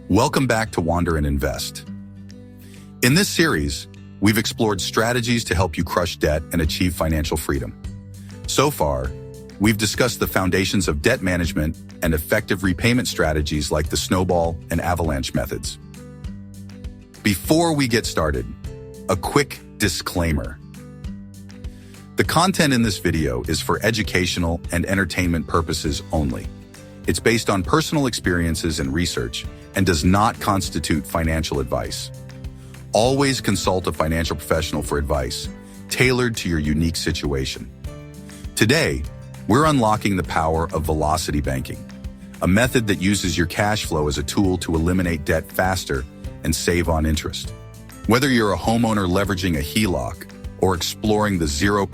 Welcome back to Wander and Invest. In this series, we've explored strategies to help you crush debt and achieve financial freedom. So far, we've discussed the foundations of debt management and effective repayment strategies like the snowball and avalanche methods. Before we get started, a quick disclaimer. The content in this video is for educational and entertainment purposes only. It's based on personal experiences and research and does not constitute financial advice. Always consult a financial professional for advice tailored to your unique situation. Today, we're unlocking the power of velocity banking, a method that uses your cash flow as a tool to eliminate debt faster and save on interest. Whether you're a homeowner leveraging a HELOC or exploring the 0%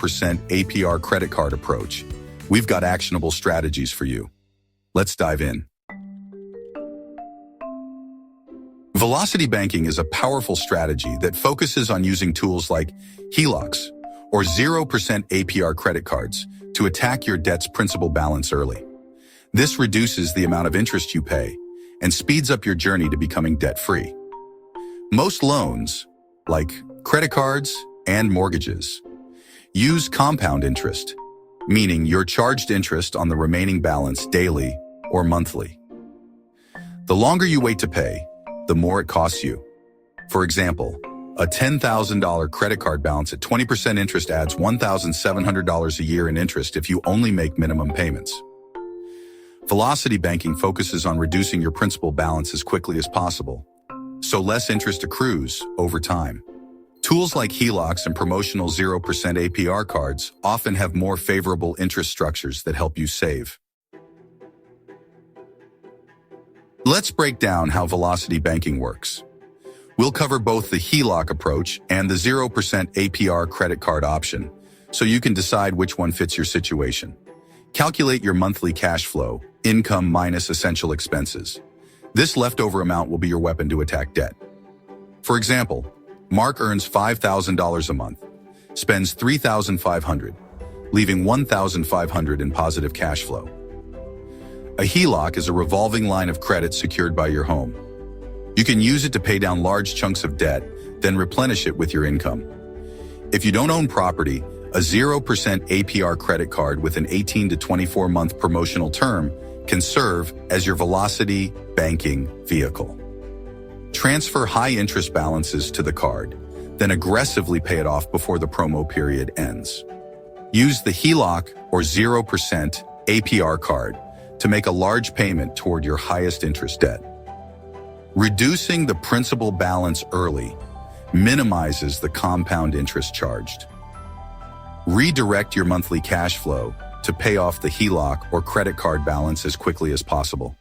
APR credit card approach, we've got actionable strategies for you. Let's dive in. Velocity banking is a powerful strategy that focuses on using tools like HELOCs or 0% APR credit cards to attack your debt's principal balance early. This reduces the amount of interest you pay and speeds up your journey to becoming debt-free. Most loans, like credit cards and mortgages, use compound interest, meaning you're charged interest on the remaining balance daily or monthly. The longer you wait to pay, the more it costs you. For example, a $10,000 credit card balance at 20% interest adds $1,700 a year in interest if you only make minimum payments. Velocity banking focuses on reducing your principal balance as quickly as possible, so less interest accrues over time. Tools like HELOCs and promotional 0% APR cards often have more favorable interest structures that help you save. Let's break down how velocity banking works. We'll cover both the HELOC approach and the 0% APR credit card option, so you can decide which one fits your situation. Calculate your monthly cash flow, income minus essential expenses. This leftover amount will be your weapon to attack debt. For example, Mark earns $5,000 a month, spends $3,500, leaving $1,500 in positive cash flow. A HELOC is a revolving line of credit secured by your home. You can use it to pay down large chunks of debt, then replenish it with your income. If you don't own property, a 0% APR credit card with an 18 to 24-month promotional term can serve as your velocity banking vehicle. Transfer high-interest balances to the card, then aggressively pay it off before the promo period ends. Use the HELOC or 0% APR card to make a large payment toward your highest interest debt. Reducing the principal balance early minimizes the compound interest charged. Redirect your monthly cash flow to pay off the HELOC or credit card balance as quickly as possible.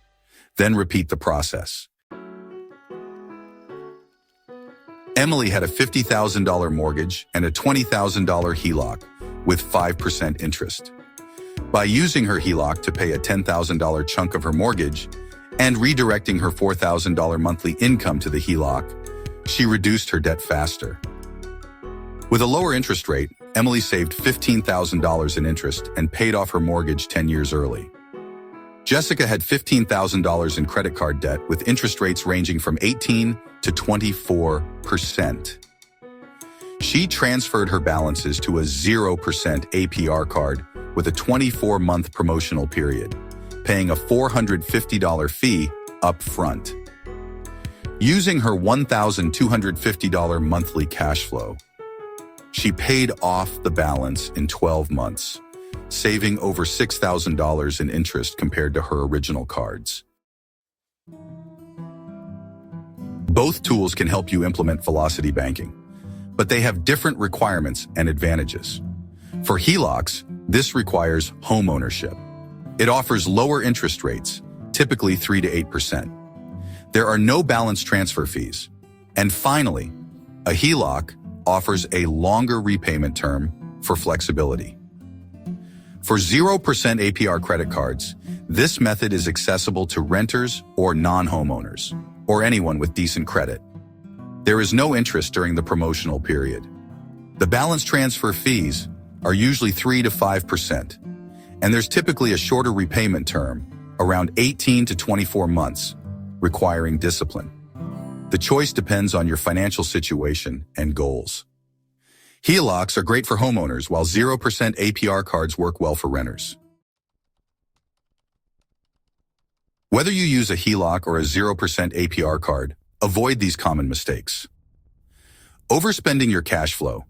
Then repeat the process. Emily had a $50,000 mortgage and a $20,000 HELOC with 5% interest. By using her HELOC to pay a $10,000 chunk of her mortgage and redirecting her $4,000 monthly income to the HELOC, she reduced her debt faster. With a lower interest rate, Emily saved $15,000 in interest and paid off her mortgage 10 years early. Jessica had $15,000 in credit card debt with interest rates ranging from 18 to 24%. She transferred her balances to a 0% APR card with a 24-month promotional period, paying a $450 fee up front. Using her $1,250 monthly cash flow, she paid off the balance in 12 months, saving over $6,000 in interest compared to her original cards. Both tools can help you implement velocity banking, but they have different requirements and advantages. For HELOCs, this requires home ownership. It offers lower interest rates, typically 3 to 8%. There are no balance transfer fees. And finally, a HELOC offers a longer repayment term for flexibility. For 0% APR credit cards, this method is accessible to renters or non-homeowners, or anyone with decent credit. There is no interest during the promotional period. The balance transfer fees are usually 3 to 5%, and there's typically a shorter repayment term, around 18 to 24 months, requiring discipline. The choice depends on your financial situation and goals. HELOCs are great for homeowners, while 0% APR cards work well for renters. Whether you use a HELOC or a 0% APR card, avoid these common mistakes. Overspending your cash flow.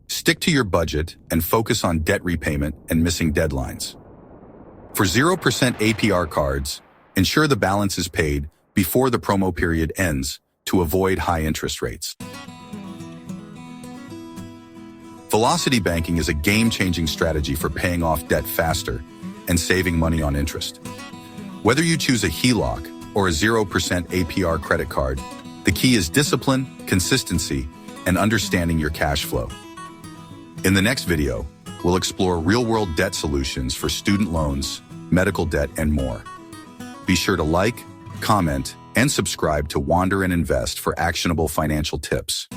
Stick to your budget and focus on debt repayment and missing deadlines. For 0% APR cards, ensure the balance is paid before the promo period ends to avoid high interest rates. Velocity banking is a game-changing strategy for paying off debt faster and saving money on interest. Whether you choose a HELOC or a 0% APR credit card, the key is discipline, consistency, and understanding your cash flow. In the next video, we'll explore real-world debt solutions for student loans, medical debt, and more. Be sure to like, comment, and subscribe to Wander and Invest for actionable financial tips.